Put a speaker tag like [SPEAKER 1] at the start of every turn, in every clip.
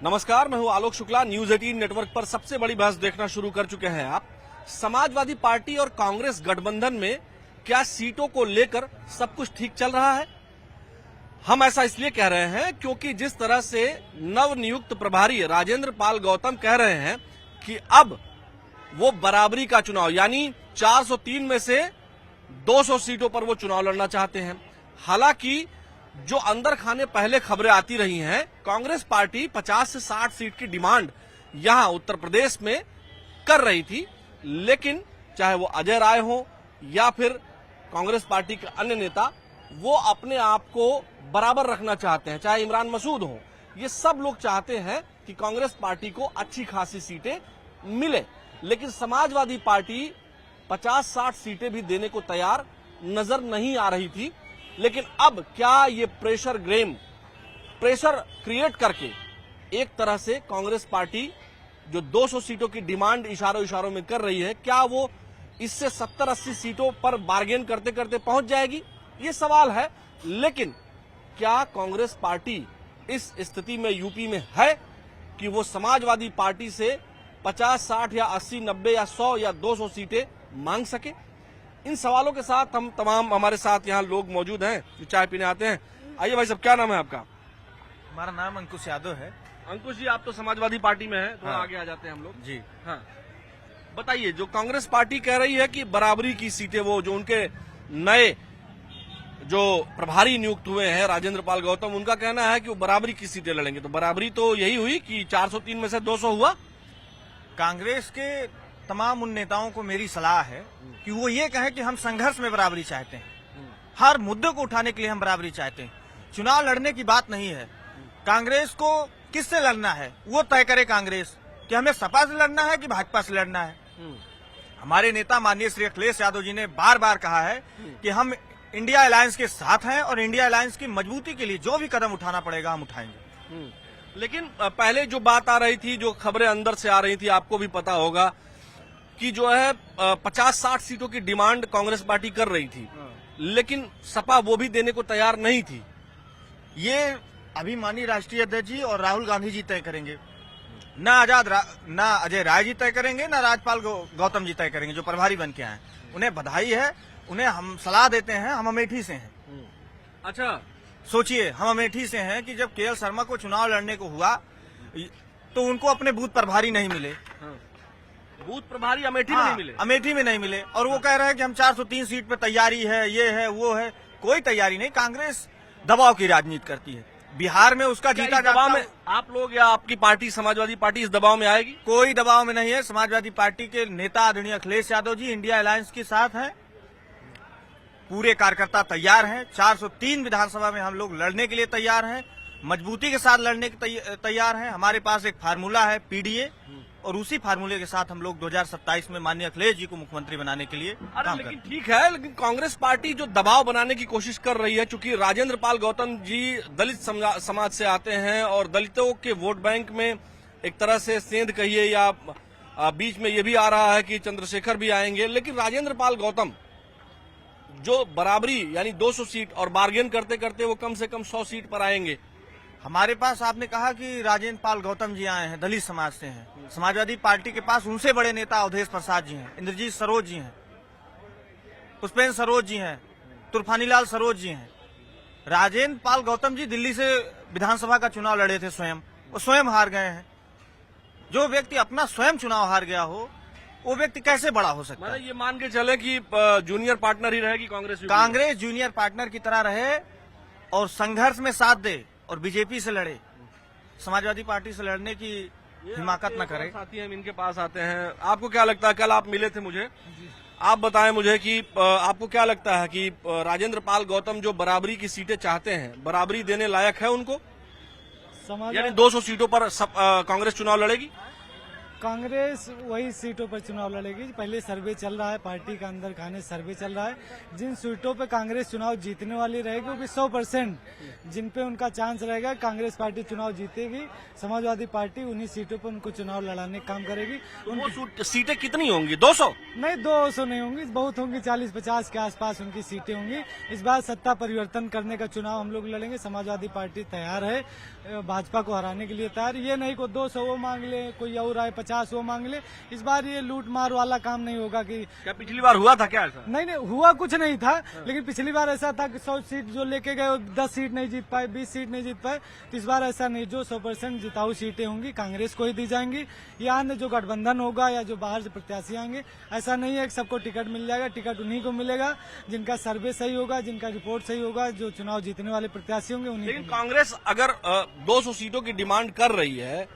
[SPEAKER 1] नमस्कार, मैं हूं आलोक शुक्ला। न्यूज 18 नेटवर्क पर सबसे बड़ी बहस देखना शुरू कर चुके हैं आप। समाजवादी पार्टी और कांग्रेस गठबंधन में क्या सीटों को लेकर सब कुछ ठीक चल रहा है? हम ऐसा इसलिए कह रहे हैं क्योंकि जिस तरह से नवनियुक्त प्रभारी राजेंद्र पाल गौतम कह रहे हैं कि अब वो बराबरी का चुनाव यानी 403 में से 200 सीटों पर वो चुनाव लड़ना चाहते हैं। हालांकि जो अंदर खाने पहले खबरें आती रही हैं, कांग्रेस पार्टी 50 से 60 सीट की डिमांड यहां उत्तर प्रदेश में कर रही थी, लेकिन चाहे वो अजय राय हो या फिर कांग्रेस पार्टी के अन्य नेता, वो अपने आप को बराबर रखना चाहते हैं। चाहे इमरान मसूद हो, ये सब लोग चाहते हैं कि कांग्रेस पार्टी को अच्छी खासी सीटें मिले, लेकिन समाजवादी पार्टी 50-60 सीटें भी देने को तैयार नजर नहीं आ रही थी। लेकिन अब क्या ये प्रेशर क्रिएट करके एक तरह से कांग्रेस पार्टी जो 200 सीटों की डिमांड इशारों में कर रही है, क्या वो इससे 70-80 सीटों पर बार्गेन करते करते पहुंच जाएगी? ये सवाल है। लेकिन क्या कांग्रेस पार्टी इस स्थिति में यूपी में है कि वो समाजवादी पार्टी से 50, 60 या 80, 90 या 100 या 200 सीटें मांग सके? इन सवालों के साथ हम तमाम हमारे साथ यहाँ लोग मौजूद हैं जो चाय पीने आते हैं। आइए भाई साहब, क्या नाम है आपका?
[SPEAKER 2] हमारा नाम अंकुश यादव है।
[SPEAKER 1] अंकुश जी, आप तो समाजवादी पार्टी में हैं, थोड़ा
[SPEAKER 2] हाँ।
[SPEAKER 1] आगे आ जाते हैं हम लोग
[SPEAKER 2] जी।
[SPEAKER 1] हाँ, बताइए, जो कांग्रेस पार्टी कह रही है कि बराबरी की सीटें, वो जो उनके नए जो प्रभारी नियुक्त हुए हैं राजेंद्र पाल गौतम, उनका कहना है कि वो बराबरी की सीटें लड़ेंगे। तो बराबरी तो यही हुई कि 403 में से 200 हुआ।
[SPEAKER 2] कांग्रेस के तमाम उन नेताओं को मेरी सलाह है कि वो ये कहें कि हम संघर्ष में बराबरी चाहते हैं, हर मुद्दे को उठाने के लिए हम बराबरी चाहते हैं। चुनाव लड़ने की बात नहीं है। कांग्रेस को किससे लड़ना है वो तय करे कांग्रेस, कि हमें सपा से लड़ना है कि भाजपा से लड़ना है। हमारे नेता माननीय श्री अखिलेश यादव जी ने बार बार कहा है कि हम इंडिया अलायंस के साथ हैं और इंडिया अलायंस की मजबूती के लिए जो भी कदम उठाना पड़ेगा हम उठाएंगे।
[SPEAKER 1] लेकिन पहले जो बात आ रही थी, जो खबरें अंदर से आ रही थी, आपको भी पता होगा कि जो है 50-60 सीटों की डिमांड कांग्रेस पार्टी कर रही थी, लेकिन सपा वो भी देने को तैयार नहीं थी।
[SPEAKER 2] ये अभी माननीय राष्ट्रीय अध्यक्ष जी और राहुल गांधी जी तय करेंगे। ना अजय राय जी तय करेंगे, ना राजपाल गौतम जी तय करेंगे, जो प्रभारी बन के आए। उन्हें बधाई है, उन्हें हम सलाह देते हैं। हम अमेठी से हैं।
[SPEAKER 1] अच्छा,
[SPEAKER 2] सोचिए, हम अमेठी से हैं कि जब केएल शर्मा को चुनाव लड़ने को हुआ तो उनको अपने बूथ प्रभारी नहीं मिले।
[SPEAKER 1] बूथ प्रभारी अमेठी में नहीं मिले।
[SPEAKER 2] अमेठी में नहीं मिले, और वो कह रहे हैं कि हम 403 सीट पे तैयारी है, ये है वो है। कोई तैयारी नहीं। कांग्रेस दबाव की राजनीति करती है। बिहार में उसका जीता
[SPEAKER 1] दबाव में आप लोग या आपकी पार्टी समाजवादी पार्टी इस दबाव में आएगी?
[SPEAKER 2] कोई दबाव में नहीं है। समाजवादी पार्टी के नेता आदरणीय अखिलेश यादव जी इंडिया अलायंस के साथ हैं। पूरे कार्यकर्ता तैयार हैं। 403 विधानसभा में हम लोग लड़ने के लिए तैयार हैं, मजबूती के साथ लड़ने के तैयार हैं। हमारे पास एक फार्मूला है, पीडीए, और उसी फार्मूले के साथ हम लोग 2027 में माननीय अखिलेश जी को मुख्यमंत्री बनाने के लिए काम
[SPEAKER 1] लेकिन ठीक है, लेकिन कांग्रेस पार्टी जो दबाव बनाने की कोशिश कर रही है, चूंकि राजेंद्र पाल गौतम जी दलित समाज से आते हैं और दलितों के वोट बैंक में एक तरह से सेंध कहिए या बीच में ये भी आ रहा है कि चंद्रशेखर भी आएंगे, लेकिन राजेंद्र पाल गौतम जो बराबरी यानी 200 सीट और बार्गेन करते करते वो कम से कम 100 सीट पर आएंगे।
[SPEAKER 2] हमारे पास आपने कहा कि राजेंद्र पाल गौतम जी आए हैं, दलित समाज से हैं। समाजवादी पार्टी के पास उनसे बड़े नेता अवधेश प्रसाद जी हैं, इंद्रजीत सरोज जी हैं, पुष्पेंद्र सरोज जी हैं, तूफानीलाल सरोज जी हैं। राजेंद्र पाल गौतम जी दिल्ली से विधानसभा का चुनाव लड़े थे, स्वयं हार गए हैं। जो व्यक्ति अपना स्वयं चुनाव हार गया हो, वो व्यक्ति कैसे बड़ा हो सकता है?
[SPEAKER 1] ये मान के चले कि जूनियर पार्टनर ही रहेगी
[SPEAKER 2] कांग्रेस जूनियर पार्टनर की तरह रहे और संघर्ष में साथ दे और बीजेपी से लड़े। समाजवादी पार्टी से लड़ने की हिमाकत न करे।
[SPEAKER 1] साथी हम इनके पास आते हैं। आपको क्या लगता है, कल आप मिले थे मुझे, आप बताएं मुझे कि आपको क्या लगता है कि राजेंद्र पाल गौतम जो बराबरी की सीटें चाहते हैं, बराबरी देने लायक है उनको? यानी 200 सीटों पर कांग्रेस चुनाव लड़ेगी?
[SPEAKER 3] कांग्रेस वही सीटों पर चुनाव लड़ेगी। पहले सर्वे चल रहा है, पार्टी का अंदर खाने सर्वे चल रहा है। जिन सीटों पे कांग्रेस चुनाव जीतने वाली रहेगी वो भी 100% जिन पे उनका चांस रहेगा कांग्रेस पार्टी चुनाव जीतेगी, समाजवादी पार्टी उन्हीं सीटों पर उनको चुनाव लड़ाने का काम करेगी।
[SPEAKER 1] वो सीटें कितनी होंगी? 200?
[SPEAKER 3] नहीं, 200 नहीं होंगी, बहुत होंगी, 40-50 के आसपास उनकी सीटें होंगी। इस बार सत्ता परिवर्तन करने का चुनाव हम लोग लड़ेंगे। समाजवादी पार्टी तैयार है भाजपा को हराने के लिए तैयार। ये नहीं को 200 वो मांग ले, कोई और आए 50 वो मांग ले। इस बार ये लूट मार वाला काम नहीं होगा। कि
[SPEAKER 1] क्या पिछली बार हुआ था क्या ऐसा?
[SPEAKER 3] नहीं, हुआ कुछ नहीं था, लेकिन पिछली बार ऐसा था कि 100 सीट जो लेके गए 10 सीट नहीं जीत पाए, 20 सीट नहीं जीत पाए। तो इस बार ऐसा नहीं, जो 100% जिताऊ सीटें होंगी कांग्रेस को ही दी जाएंगी। या अन्य जो गठबंधन होगा या जो बाहर से प्रत्याशी आएंगे, ऐसा नहीं है कि सबको टिकट मिल जाएगा। टिकट उन्हीं को मिलेगा जिनका सर्वे सही होगा, जिनका रिपोर्ट सही होगा, जो चुनाव जीतने वाले प्रत्याशी होंगे उन्हीं।
[SPEAKER 1] लेकिन कांग्रेस अगर 200 सीटों की डिमांड कर रही है,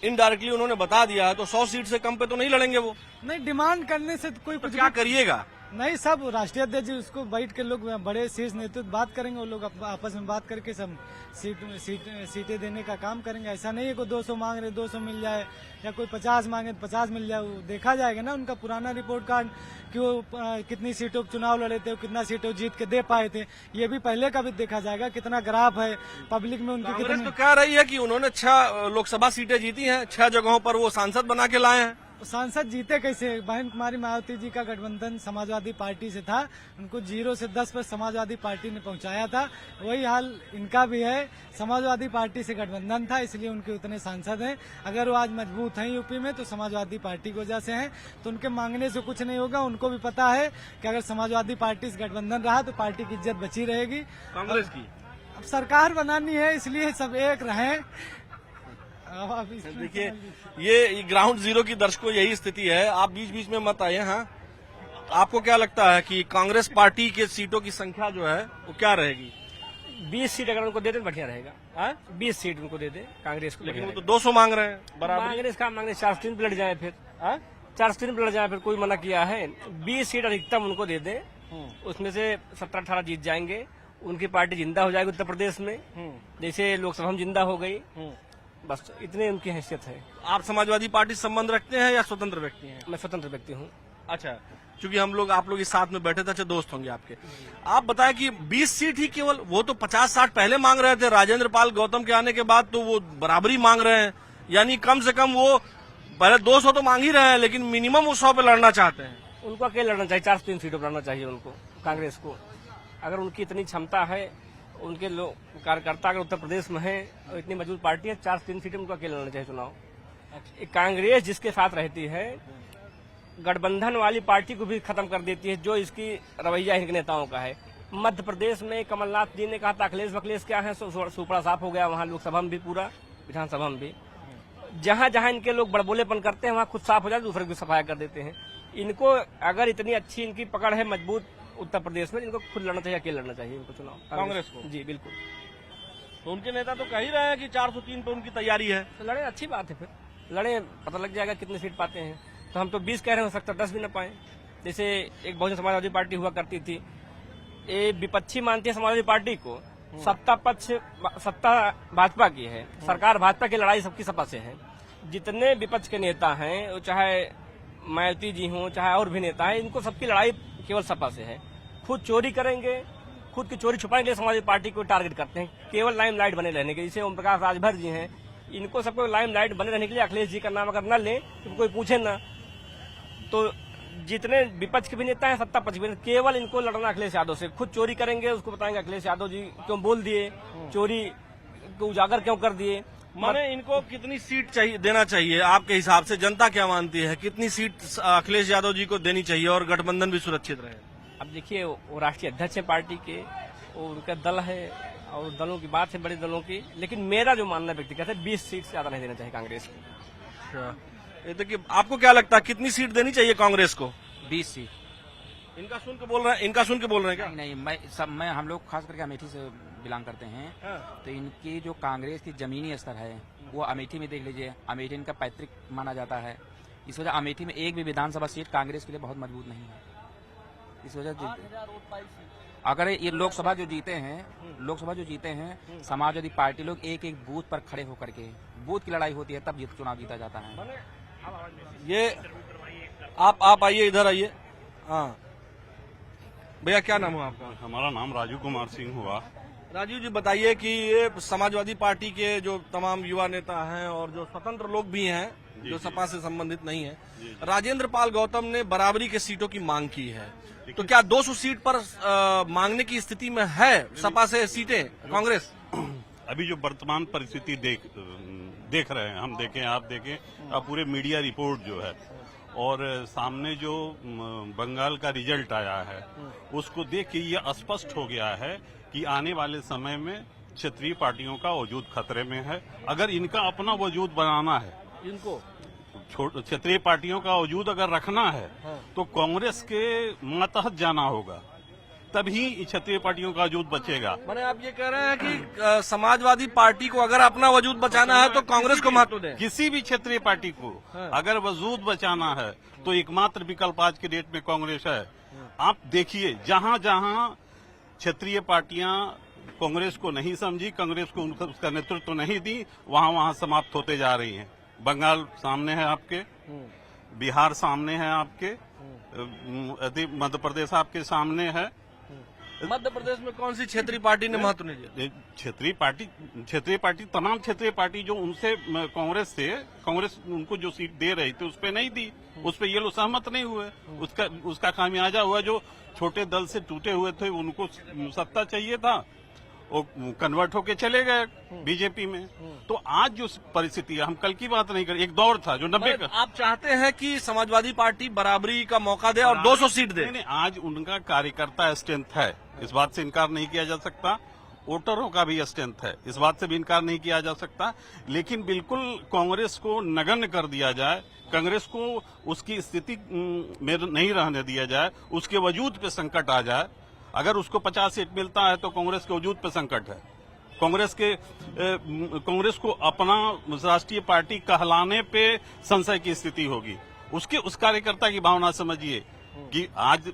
[SPEAKER 1] इनडायरेक्टली उन्होंने बता दिया है, तो 100 सीट से कम पे तो नहीं लड़ेंगे वो।
[SPEAKER 3] नहीं, डिमांड करने से तो कोई
[SPEAKER 1] तो
[SPEAKER 3] कुछ
[SPEAKER 1] क्या करिएगा?
[SPEAKER 3] नहीं, सब राष्ट्रीय अध्यक्ष जी उसको बैठ के लोग बड़े शीर्ष नेतृत्व बात करेंगे, वो लोग आपस में बात करके सब सीटें देने का काम करेंगे। ऐसा नहीं है कोई 200 मांग रहे 200 मिल जाए, या कोई 50 मांगे 50 मिल जाए। वो देखा जाएगा ना उनका पुराना रिपोर्ट कार्ड कि वो कितनी सीटों को चुनाव लड़े थे, कितना सीटों जीत के दे पाए थे। ये भी पहले का भी देखा जाएगा, कितना ग्राफ है पब्लिक में उनकी।
[SPEAKER 1] कांग्रेस तो कह रही है कि उन्होंने 6 लोकसभा सीटें जीती हैं, 6 जगहों पर वो सांसद बना के लाए हैं।
[SPEAKER 3] सांसद जीते कैसे? बहन कुमारी मायावती जी का गठबंधन समाजवादी पार्टी से था, उनको 0 से 10 पर समाजवादी पार्टी ने पहुंचाया था। वही हाल इनका भी है, समाजवादी पार्टी से गठबंधन था इसलिए उनके उतने सांसद हैं। अगर वो आज मजबूत हैं यूपी में तो समाजवादी पार्टी की वजह से हैं, तो उनके मांगने से कुछ नहीं होगा। उनको भी पता है कि अगर समाजवादी पार्टी से गठबंधन रहा तो पार्टी की इज्जत बची रहेगी।
[SPEAKER 1] कांग्रेस की
[SPEAKER 3] अब सरकार बनानी है, इसलिए सब एक रहें।
[SPEAKER 1] देखिए, ये ग्राउंड जीरो की दर्शकों यही स्थिति है। आप बीच बीच में मत आइए। हाँ, आपको क्या लगता है कि कांग्रेस पार्टी के सीटों की संख्या जो है वो क्या रहेगी?
[SPEAKER 4] 20 सीट अगर उनको दे दे बढ़िया रहेगा। 20 सीट उनको दे दे कांग्रेस को।
[SPEAKER 1] लेकिन वो तो 200 मांग रहे हैं बराबर।
[SPEAKER 4] कांग्रेस का मांगने 4-3 पे लड़ जाए फिर। 4-3 पे लड़ जाए फिर, कोई मना किया है? 20 सीट अधिकतम उनको दे दे, उसमें से 17-18 जीत जाएंगे। उनकी पार्टी जिंदा हो जाएगी उत्तर प्रदेश में, जैसे लोकसभा में जिंदा हो गई। बस इतने उनकी हैसियत है।
[SPEAKER 1] आप समाजवादी पार्टी से संबंध रखते हैं या स्वतंत्र व्यक्ति हैं?
[SPEAKER 4] मैं स्वतंत्र व्यक्ति हूँ।
[SPEAKER 1] अच्छा, क्योंकि आप लोग इस साथ में बैठे थे, अच्छे दोस्त होंगे आपके। आप बताएं कि 20 सीट ही केवल, वो तो 50-60 पहले मांग रहे थे, राजेंद्र पाल गौतम के आने के बाद तो वो बराबरी मांग रहे हैं। यानी कम से कम वो पहले 200 तो मांग ही रहे हैं, लेकिन मिनिमम वो 100 पे लड़ना चाहते हैं।
[SPEAKER 4] उनको अकेले लड़ना चाहिए, 4-3 सीटों पर लड़ना चाहिए उनको, कांग्रेस को। अगर उनकी इतनी क्षमता है, उनके लोग कार्यकर्ता अगर उत्तर प्रदेश में है और इतनी मजबूत पार्टी है, 4-3 सीटें उनको अकेले लड़ना चाहिए चुनाव। कांग्रेस जिसके साथ रहती है, गठबंधन वाली पार्टी को भी खत्म कर देती है, जो इसकी रवैया इनके नेताओं का है। मध्य प्रदेश में कमलनाथ जी ने कहा था अखिलेश वखिलेश क्या है, सुपड़ा साफ हो गया वहाँ, लोकसभा में भी पूरा, विधानसभा में भी। जहाँ जहाँ इनके लोग बड़बोलेपन करते हैं वहाँ खुद साफ हो जाए, दूसरे की सफाया कर देते हैं। इनको अगर इतनी अच्छी इनकी पकड़ है मजबूत उत्तर प्रदेश में, इनको खुद लड़ना चाहिए, अकेले लड़ना चाहिए इनको चुनाव,
[SPEAKER 1] कांग्रेस को।
[SPEAKER 4] जी बिल्कुल।
[SPEAKER 1] तो उनके नेता तो कह ही रहे हैं कि 403 पे उनकी तैयारी है।
[SPEAKER 4] तो लड़े, अच्छी बात है, फिर लड़े, पता लग जाएगा कितने सीट पाते हैं। तो हम तो 20 कह रहे, हो सकता 10 भी न पाए। जैसे एक बहुजन समाजवादी पार्टी हुआ करती थी, ये विपक्षी मानती है समाजवादी पार्टी को, सत्ता भाजपा की है, सरकार भाजपा की, लड़ाई सबकी सपा से है। जितने विपक्ष के नेता हैं, चाहे मायावती जी हों चाहे और भी नेता हैं, इनको सबकी लड़ाई केवल सपा से है। खुद चोरी करेंगे, खुद की चोरी छुपाने के लिए समाजवादी पार्टी को टारगेट करते हैं, केवल लाइमलाइट बने रहने के। जैसे ओम प्रकाश राजभर जी हैं, इनको सबको लाइमलाइट बने रहने के लिए अखिलेश जी का नाम अगर न ले तो कोई पूछे ना। तो जितने विपक्ष के भी नेता हैं, सत्ता पक्ष भी, केवल इनको लड़ना अखिलेश यादव से। खुद चोरी करेंगे, उसको बताएंगे अखिलेश यादव जी क्यों बोल दिए, चोरी को उजागर क्यों कर दिए।
[SPEAKER 1] माने इनको कितनी सीट चाहिए, देना चाहिए आपके हिसाब से? जनता क्या मानती है, कितनी सीट अखिलेश यादव जी को देनी चाहिए और गठबंधन भी सुरक्षित रहे?
[SPEAKER 4] अब देखिए, वो राष्ट्रीय अध्यक्ष है पार्टी के, वो उनका दल है और दलों की बात है, बड़े दलों की। लेकिन मेरा जो मानना व्यक्तिगत है, 20 सीट से ज्यादा नहीं देना चाहिए कांग्रेस को।
[SPEAKER 1] ये देखिए, आपको क्या लगता है कितनी सीट देनी चाहिए कांग्रेस को?
[SPEAKER 5] 20 सीट।
[SPEAKER 1] इनका सुन के बोल रहे हैं क्या?
[SPEAKER 5] नहीं, मैं हम लोग खास करके अमेठी से बिलोंग करते हैं। तो इनकी जो कांग्रेस की जमीनी स्तर है वो अमेठी में देख लीजिए, अमेठी इनका पैतृक माना जाता है। इस वजह अमेठी में एक भी विधानसभा सीट कांग्रेस के लिए बहुत मजबूत नहीं है। इस वजह अगर ये लोकसभा जो जीते हैं, समाजवादी पार्टी लोग एक एक बूथ पर खड़े होकर के, बूथ की लड़ाई होती है, तब चुनाव जीता जाता है।
[SPEAKER 1] ये आप आइए, इधर आइए। हाँ भैया, क्या नाम हुआ आपका?
[SPEAKER 6] हमारा नाम राजू कुमार सिंह हुआ।
[SPEAKER 1] राजीव जी, बताइए कि ये समाजवादी पार्टी के जो तमाम युवा नेता हैं और जो स्वतंत्र लोग भी हैं जो सपा से संबंधित नहीं है, राजेंद्र पाल गौतम ने बराबरी के सीटों की मांग की है, तो क्या 200 सीट पर मांगने की स्थिति में है सपा से सीटें कांग्रेस?
[SPEAKER 6] अभी जो वर्तमान परिस्थिति देख रहे हैं, हम देखें, आप देखें, अब पूरे मीडिया रिपोर्ट जो है और सामने जो बंगाल का रिजल्ट आया है उसको देख के ये स्पष्ट हो गया है कि आने वाले समय में क्षेत्रीय पार्टियों का वजूद खतरे में है। अगर इनका अपना वजूद बनाना है,
[SPEAKER 1] इनको
[SPEAKER 6] क्षेत्रीय पार्टियों का वजूद अगर रखना है तो कांग्रेस के मातहत जाना होगा, तभी क्षेत्रीय पार्टियों का वजूद बचेगा।
[SPEAKER 1] माने आप ये कह रहे हैं कि समाजवादी पार्टी को अगर अपना वजूद बचाना है तो कांग्रेस को महत्व दें?
[SPEAKER 6] किसी भी क्षेत्रीय पार्टी को अगर वजूद बचाना है तो एकमात्र विकल्प आज के डेट में कांग्रेस है। आप देखिए, जहां जहां क्षेत्रीय पार्टियां कांग्रेस को नहीं समझी, कांग्रेस को उसका नेतृत्व नहीं दी, वहां वहां समाप्त होते जा रही हैं। बंगाल सामने है आपके, बिहार सामने है आपके, मध्य प्रदेश आपके सामने है।
[SPEAKER 1] मध्य प्रदेश में कौन सी क्षेत्रीय पार्टी ने महत्व नहीं दिया?
[SPEAKER 6] क्षेत्रीय पार्टी तमाम क्षेत्रीय पार्टी जो उनसे कांग्रेस उनको जो सीट दे रही थी उस पे नहीं दी, उस पे ये लोग सहमत नहीं हुए। उसका खामियाजा हुआ, जो छोटे दल से टूटे हुए थे उनको सत्ता चाहिए था, वो कन्वर्ट होके चले गए बीजेपी में। तो आज जो परिस्थिति है, हम कल की बात नहीं करें, एक दौर था जो 90 का।
[SPEAKER 1] आप चाहते हैं कि समाजवादी पार्टी बराबरी का मौका दे और 200 सीट दे?
[SPEAKER 6] नहीं, आज उनका कार्यकर्ता स्ट्रेंथ है, इस बात से इनकार नहीं किया जा सकता। वोटरों का भी स्ट्रेंथ है, इस बात से भी इनकार नहीं किया जा सकता। लेकिन बिल्कुल कांग्रेस को नगण्य कर दिया जाए, कांग्रेस को उसकी स्थिति में नहीं रहने दिया जाए, उसके वजूद पे संकट आ जाए। अगर उसको 50 सीट मिलता है तो कांग्रेस के वजूद पे संकट है। कांग्रेस को अपना राष्ट्रीय पार्टी कहलाने पे संशय की स्थिति होगी। उस कार्यकर्ता की भावना समझिए कि आज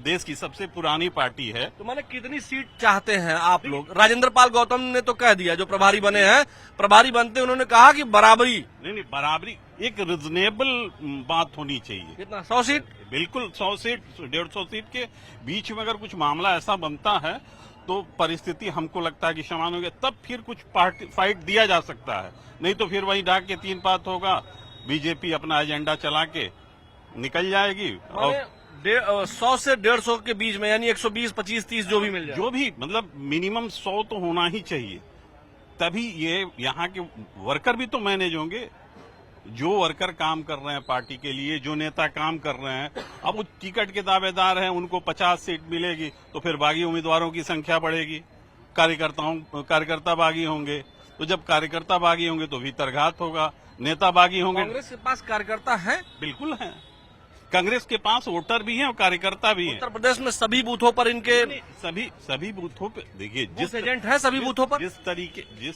[SPEAKER 6] देश की सबसे पुरानी पार्टी है।
[SPEAKER 1] तो माने कितनी सीट चाहते हैं आप लोग? राजेंद्र पाल गौतम ने तो कह दिया, जो प्रभारी बने हैं, प्रभारी बनते उन्होंने कहा कि बराबरी।
[SPEAKER 6] नहीं, बराबरी एक रिजनेबल बात होनी चाहिए।
[SPEAKER 1] कितना? 100 सीट?
[SPEAKER 6] बिल्कुल 100 सीट, 150 सीट के बीच में अगर कुछ मामला ऐसा बनता है तो परिस्थिति हमको लगता है कि समान हो गया, तब फिर कुछ फाइट दिया जा सकता है। नहीं तो फिर वही ढाक के 3 बात होगा, बीजेपी अपना एजेंडा चला के निकल जाएगी। और
[SPEAKER 1] 100 से 150 के बीच में, यानी 120, 25, 30 जो भी मिल जाए,
[SPEAKER 6] जो भी मतलब मिनिमम 100 तो होना ही चाहिए, तभी ये यहाँ के वर्कर भी तो मैनेज होंगे। जो वर्कर काम कर रहे हैं पार्टी के लिए, जो नेता काम कर रहे हैं, अब वो टिकट के दावेदार हैं, उनको 50 सीट मिलेगी तो फिर बागी उम्मीदवारों की संख्या बढ़ेगी, कार्यकर्ता बागी होंगे। तो जब कार्यकर्ता बागी होंगे तो भीतरघात होगा, नेता बागी होंगे।
[SPEAKER 1] कांग्रेस के पास कार्यकर्ता हैं?
[SPEAKER 6] बिल्कुल हैं, कांग्रेस के पास वोटर भी हैं और कार्यकर्ता भी हैं।
[SPEAKER 1] उत्तर प्रदेश में सभी बूथों पर इनके
[SPEAKER 6] सभी बूथों पे देखिए,
[SPEAKER 1] जिस एजेंट है सभी बूथों पर।
[SPEAKER 6] जिस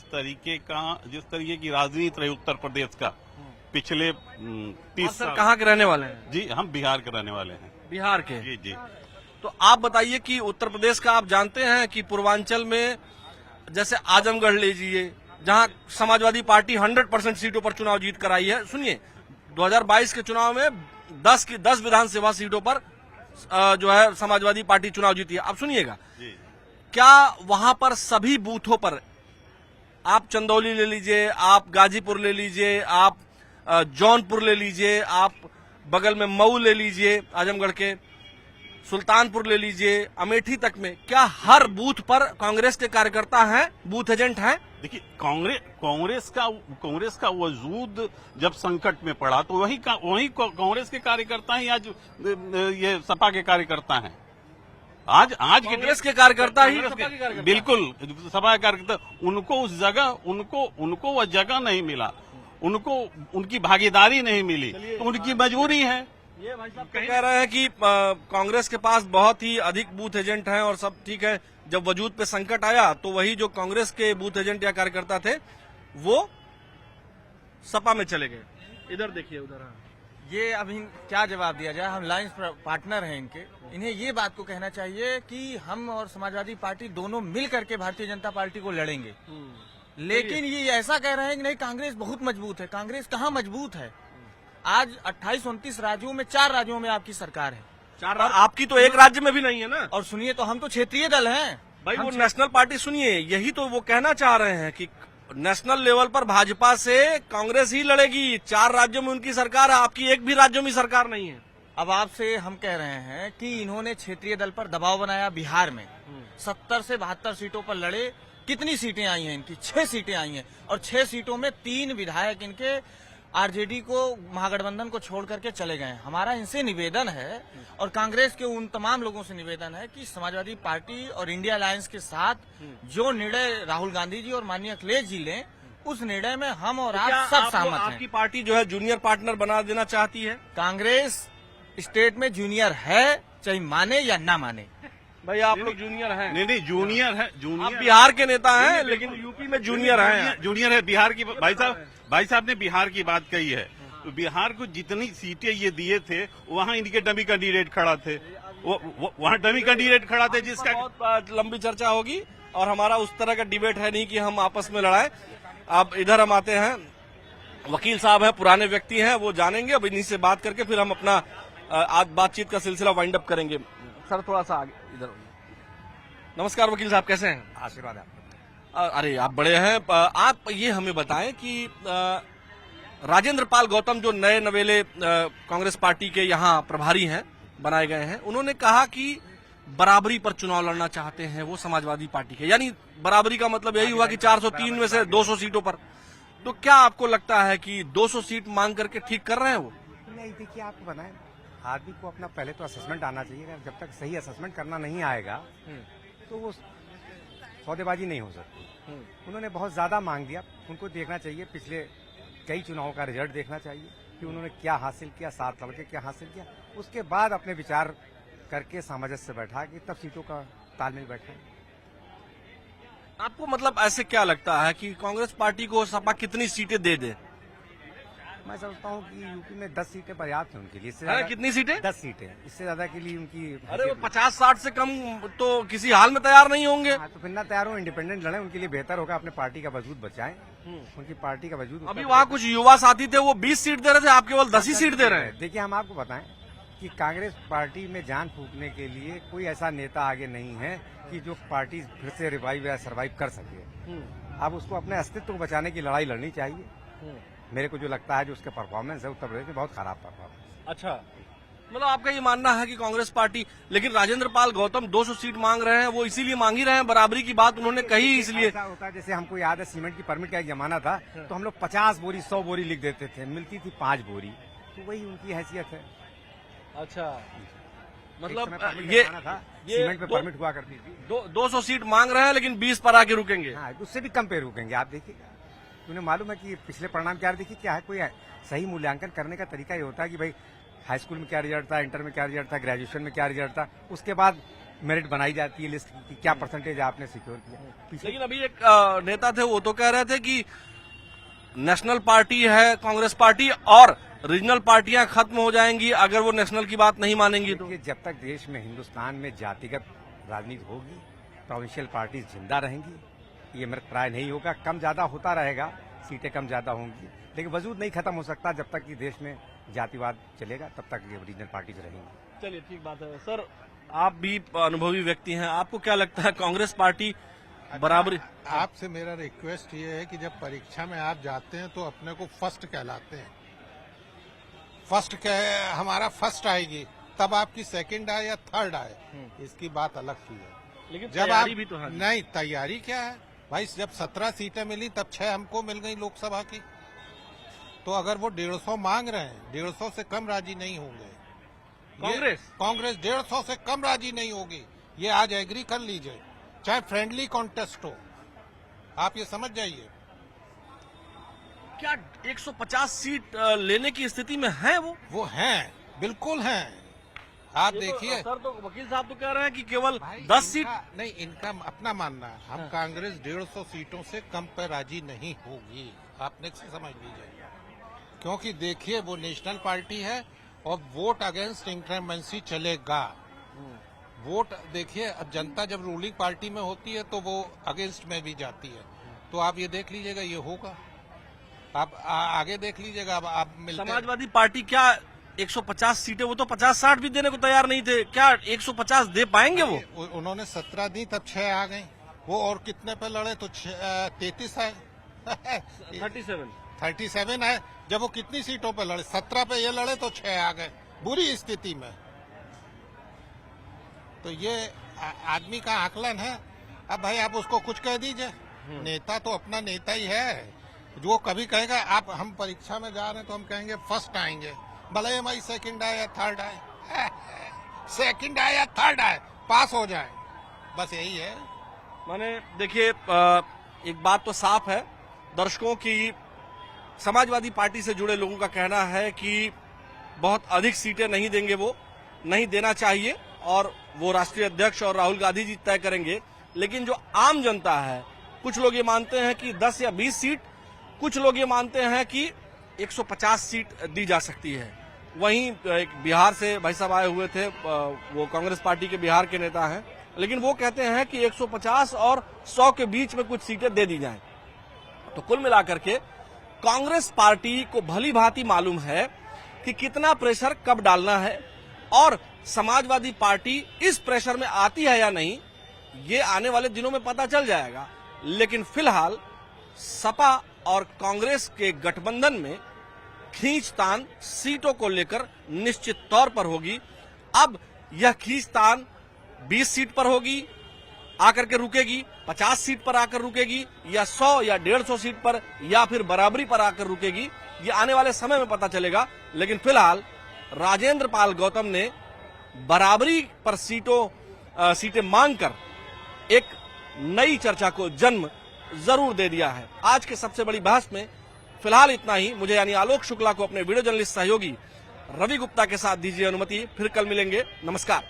[SPEAKER 6] तरीके की राजनीति रही उत्तर प्रदेश का पिछले 30 साल।
[SPEAKER 1] कहाँ के रहने वाले हैं?
[SPEAKER 6] जी, हम बिहार के रहने वाले हैं।
[SPEAKER 1] बिहार के?
[SPEAKER 6] जी जी।
[SPEAKER 1] तो आप बताइए कि उत्तर प्रदेश का आप जानते हैं कि पूर्वांचल में जैसे आजमगढ़ लीजिए, जहां समाजवादी पार्टी 100% सीटों पर चुनाव जीत कर आई है। सुनिए, 2022 के चुनाव में 10 विधानसभा सीटों पर जो है समाजवादी पार्टी चुनाव जीती है। अब सुनिएगा, क्या वहां पर सभी बूथों पर, आप चंदौली ले लीजिए, आप गाजीपुर ले लीजिए, आप जौनपुर ले लीजिए, आप बगल में मऊ ले लीजिए, आजमगढ़ के सुल्तानपुर ले लीजिए, अमेठी तक में, क्या हर बूथ पर कांग्रेस के कार्यकर्ता हैं, बूथ एजेंट हैं?
[SPEAKER 6] देखिए, कांग्रेस का वजूद जब संकट में पड़ा तो वही कांग्रेस के कार्यकर्ता ही आज ये सपा के कार्यकर्ता हैं। आज
[SPEAKER 1] कांग्रेस के कार्यकर्ता ही सपा के कार्यकर्ता?
[SPEAKER 6] बिल्कुल, सपा के कार्यकर्ता। उनको उस जगह उनको वह जगह नहीं मिला, उनको उनकी भागीदारी नहीं मिली, तो उनकी मजबूरी है।
[SPEAKER 1] ये भाई साहब कह रहे हैं कि कांग्रेस के पास बहुत ही अधिक बूथ एजेंट हैं और सब ठीक है, जब वजूद पे संकट आया तो वही जो कांग्रेस के बूथ एजेंट या कार्यकर्ता थे वो सपा में चले गए। इधर देखिए, उधर।
[SPEAKER 2] ये अभी क्या जवाब दिया जाए? हम लाइंस पार्टनर हैं इनके, इन्हें ये बात को कहना चाहिए कि हम और समाजवादी पार्टी दोनों मिल करके भारतीय जनता पार्टी को लड़ेंगे। लेकिन ये ऐसा कह रहे हैं कि नहीं, कांग्रेस बहुत मजबूत है। कांग्रेस कहाँ मजबूत है? आज 28-29 राज्यों में 4 राज्यों में आपकी सरकार है।
[SPEAKER 1] आपकी तो एक राज्य में भी नहीं है ना।
[SPEAKER 2] और सुनिए, तो हम तो क्षेत्रीय दल हैं
[SPEAKER 1] भाई, वो नेशनल पार्टी, सुनिए, यही तो वो कहना चाह रहे हैं कि नेशनल लेवल पर भाजपा से कांग्रेस ही लड़ेगी। 4 राज्यों में उनकी सरकार है, आपकी एक भी राज्यों में सरकार नहीं है।
[SPEAKER 2] अब आपसे हम कह रहे हैं कि इन्होंने क्षेत्रीय दल पर दबाव बनाया। बिहार में 70 से 72 सीटों पर लड़े। कितनी सीटें आई हैं इनकी? 6 सीटें आई हैं, और 6 सीटों में 3 विधायक इनके आरजेडी को, महागठबंधन को छोड़ करके चले गए। हमारा इनसे निवेदन है, और कांग्रेस के उन तमाम लोगों से निवेदन है कि समाजवादी पार्टी और इंडिया अलायंस के साथ जो निर्णय राहुल गांधी जी और माननीय अखिलेश जी लें, उस निर्णय में हम और आप सब सहमत हैं।
[SPEAKER 1] आपकी पार्टी जो है जूनियर पार्टनर बना देना चाहती है।
[SPEAKER 2] कांग्रेस स्टेट में जूनियर है, चाहे माने या ना माने।
[SPEAKER 1] भाई, आप लोग जूनियर हैं।
[SPEAKER 6] नहीं, जूनियर है,
[SPEAKER 1] आप
[SPEAKER 6] जूनियर
[SPEAKER 1] बिहार के नेता हैं, लेकिन यूपी में जूनियर हैं।
[SPEAKER 6] जूनियर है बिहार की। भाई साहब ने बिहार की बात कही है, तो बिहार को जितनी सीटें ये दिए थे, वहाँ इनके डमी कैंडिडेट खड़ा थे, वहाँ डमी कैंडिडेट खड़ा थे, जिसका
[SPEAKER 1] बहुत लंबी चर्चा होगी, और हमारा उस तरह का डिबेट है नहीं कि हम आपस में लड़ाएं। अब इधर हम आते हैं, वकील साहब हैं, पुराने व्यक्ति हैं, वो जानेंगे। अब इन्हीं से बात करके फिर हम अपना आज बातचीत का सिलसिला वाइंड अप करेंगे। सर, थोड़ा सा आगे इधर। नमस्कार वकील साहब, कैसे हैं?
[SPEAKER 7] आशीर्वाद है।
[SPEAKER 1] अरे, आप बड़े हैं। आप ये हमें बताएं कि राजेंद्र पाल गौतम जो नए नवेले कांग्रेस पार्टी के यहाँ प्रभारी हैं, बनाए गए हैं, उन्होंने कहा कि बराबरी पर चुनाव लड़ना चाहते हैं वो समाजवादी पार्टी के। यानी बराबरी का मतलब यही हुआ कि 403 में से 200 सीटों पर। तो क्या आपको लगता है कि 200 सीट मांग करके ठीक कर रहे हैं वो?
[SPEAKER 7] नहीं, देखिए, आपको बनाए आदमी को अपना पहले तो असेसमेंट आना चाहिए। जब तक सही असेसमेंट करना नहीं आएगा तो वो सौदेबाजी नहीं हो सकती। उन्होंने बहुत ज्यादा मांग दिया। उनको देखना चाहिए पिछले कई चुनावों का रिजल्ट देखना चाहिए कि उन्होंने क्या हासिल किया, 7 साल के क्या हासिल किया। उसके बाद अपने विचार करके सामंजस्य से बैठा कि तब सीटों का तालमेल बैठे।
[SPEAKER 1] आपको मतलब ऐसे क्या लगता है कि कांग्रेस पार्टी को सपा कितनी सीटें दे दे?
[SPEAKER 7] मैं समझता हूँ कि यूपी में 10 सीटें पर्याप्त हैं उनके लिए। इससे
[SPEAKER 1] है,
[SPEAKER 7] ज्यादा
[SPEAKER 1] कितनी सीटें?
[SPEAKER 7] 10 सीटें। इससे ज्यादा के लिए उनकी
[SPEAKER 1] अरे, वो 50-60 से कम तो किसी हाल में तैयार नहीं होंगे।
[SPEAKER 7] हाँ, तो फिर ना तैयार हो, इंडिपेंडेंट लड़े, उनके लिए बेहतर होगा। अपने पार्टी का वजूद बचाएं, उनकी पार्टी का वजूद।
[SPEAKER 1] अभी वहाँ कुछ युवा साथी थे, वो 20 सीट दे रहे थे, आप केवल 10 ही सीट दे रहे हैं।
[SPEAKER 7] देखिए, हम आपको बताएं कि कांग्रेस पार्टी में जान फूंकने के लिए कोई ऐसा नेता आगे नहीं है कि जो पार्टी फिर से रिवाइव या सर्वाइव कर सके। अब उसको अपने अस्तित्व को बचाने की लड़ाई लड़नी चाहिए। मेरे को जो लगता है, जो उसके परफॉर्मेंस है उत्तर प्रदेश में, बहुत खराब परफॉर्मेंस।
[SPEAKER 1] अच्छा, मतलब आपका ये मानना है कि कांग्रेस पार्टी, लेकिन राजेंद्र पाल गौतम 200 सीट मांग रहे हैं, वो इसीलिए मांग ही रहे हैं, बराबरी की बात उन्होंने कही इसलिए।
[SPEAKER 7] ऐसा होता है, जैसे हमको याद है सीमेंट की परमिट का एक जमाना था, तो हम लोग 50 बोरी 100 बोरी लिख देते थे, मिलती थी 5 बोरी। तो वही उनकी हैसियत है।
[SPEAKER 1] अच्छा, मतलब
[SPEAKER 7] ये
[SPEAKER 1] ये
[SPEAKER 7] सीमेंट पे परमिट हुआ करती थी।
[SPEAKER 1] 200 सीट मांग रहे हैं, लेकिन 20 पर आके रुकेंगे।
[SPEAKER 7] हाँ, उससे भी कम पे रुकेंगे। आप देखिएगा, उन्हें मालूम है कि पिछले परिणाम क्या, देखिए क्या है। कोई सही मूल्यांकन करने का तरीका ये होता है कि भाई हाई स्कूल में क्या रिजल्ट था, इंटर में क्या रिजल्ट था, ग्रेजुएशन में क्या रिजल्ट था, उसके बाद मेरिट बनाई जाती है लिस्ट की क्या परसेंटेज आपने सिक्योर किया।
[SPEAKER 1] लेकिन अभी एक नेता थे, वो तो कह रहे थे कि नेशनल पार्टी है कांग्रेस पार्टी, और रीजनल पार्टियां खत्म हो जाएंगी अगर वो नेशनल की बात नहीं मानेंगी। तो
[SPEAKER 7] जब तक देश में, हिंदुस्तान में जातिगत राजनीति होगी, प्रोविंशियल पार्टीज जिंदा रहेंगी। ये मेरा प्राय नहीं होगा, कम ज्यादा होता रहेगा, सीटें कम ज्यादा होंगी, लेकिन वजूद नहीं खत्म हो सकता। जब तक कि देश में जातिवाद चलेगा, तब तक ये रीजनल पार्टीज रहेंगी।
[SPEAKER 1] चलिए, ठीक बात है। सर, आप भी अनुभवी व्यक्ति हैं, आपको क्या लगता है कांग्रेस पार्टी बराबरी?
[SPEAKER 8] आपसे मेरा रिक्वेस्ट ये है कि जब परीक्षा में आप जाते हैं तो अपने को फर्स्ट कहलाते हैं। हमारा फर्स्ट आएगी, तब आपकी सेकंड आए या थर्ड आए, इसकी बात अलग की है।
[SPEAKER 1] लेकिन
[SPEAKER 8] जब
[SPEAKER 1] तैयारी
[SPEAKER 8] आप
[SPEAKER 1] भी तो है।
[SPEAKER 8] नहीं, तैयारी क्या है भाई? जब 17 सीटें मिली तब 6 हमको मिल गई लोकसभा की। तो अगर वो 150 मांग रहे हैं, 150 से कम राजी नहीं होंगे। कांग्रेस 150 से कम राजी नहीं होगी। ये आज एग्री कर लीजिए, चाहे फ्रेंडली कॉन्टेस्ट हो, आप ये समझ जाइए।
[SPEAKER 1] क्या 150 सीट लेने की स्थिति में है वो
[SPEAKER 8] हैं, बिल्कुल हैं। आप देखिए,
[SPEAKER 1] सर, तो वकील साहब तो कह रहे हैं कि केवल 10 सीट
[SPEAKER 8] नहीं, इनका अपना मानना है। हम कांग्रेस 150 सीटों से कम पर राजी नहीं होगी, आप नेक्स्ट समझ लीजिए। क्योंकि देखिए, वो नेशनल पार्टी है और वोट अगेंस्ट इंक्रेमेंसी चलेगा। वोट देखिए, अब जनता जब रूलिंग पार्टी में होती है तो वो अगेंस्ट में भी जाती है। तो आप ये देख लीजिएगा, ये होगा। आप आगे देख लीजिएगा। अब आप मिलते
[SPEAKER 1] समाजवादी पार्टी क्या 150 सीटें, वो तो 50-60 भी देने को तैयार नहीं थे, क्या 150 दे पाएंगे वो?
[SPEAKER 8] उन्होंने 17 दी तब 6 आ गए वो, और कितने पे लड़े तो 33 है 37 है। जब वो कितनी सीटों पे लड़े, 17 पे ये लड़े तो 6 आ गए, बुरी स्थिति में। तो ये आदमी का आकलन है। अब भाई आप उसको कुछ कह दीजिए, नेता तो अपना नेता ही है। जो कभी कहेगा आप हम परीक्षा में जा रहे हैं तो हम कहेंगे फर्स्ट आएंगे, भले हमारी सेकंड आए या थर्ड आए, सेकंड आए या थर्ड आए, पास हो जाए, बस यही है।
[SPEAKER 1] माने देखिए, एक बात तो साफ है, दर्शकों की समाजवादी पार्टी से जुड़े लोगों का कहना है कि बहुत अधिक सीटें नहीं देंगे, वो नहीं देना चाहिए और वो राष्ट्रीय अध्यक्ष और राहुल गांधी जी तय करेंगे। लेकिन जो आम जनता है, कुछ लोग ये मानते हैं कि 10 या 20 सीट, कुछ लोग ये मानते हैं कि 150 सीट दी जा सकती है। वहीं एक बिहार से भाई साहब आए हुए थे, वो कांग्रेस पार्टी के बिहार के नेता हैं, लेकिन वो कहते हैं कि 150 और 100 के बीच में कुछ सीटें दे दी जाएं। तो कुल मिलाकर के कांग्रेस पार्टी को भली भांति मालूम है कि कितना प्रेशर कब डालना है, और समाजवादी पार्टी इस प्रेशर में आती है या नहीं, ये आने वाले दिनों में पता चल जाएगा। लेकिन फिलहाल सपा और कांग्रेस के गठबंधन में खींचतान सीटों को लेकर निश्चित तौर पर होगी। अब यह खींचतान 20 सीट पर होगी, आकर के रुकेगी, 50 सीट पर आकर रुकेगी, या 100 या 150 सीट पर, या फिर बराबरी पर आकर रुकेगी, ये आने वाले समय में पता चलेगा। लेकिन फिलहाल राजेंद्र पाल गौतम ने बराबरी पर सीटें मांगकर एक नई चर्चा को जन्म जरूर दे दिया है। आज के सबसे बड़ी बहस में फिलहाल इतना ही। मुझे यानी आलोक शुक्ला को अपने वीडियो जर्नलिस्ट सहयोगी रवि गुप्ता के साथ दीजिए अनुमति, फिर कल मिलेंगे। नमस्कार।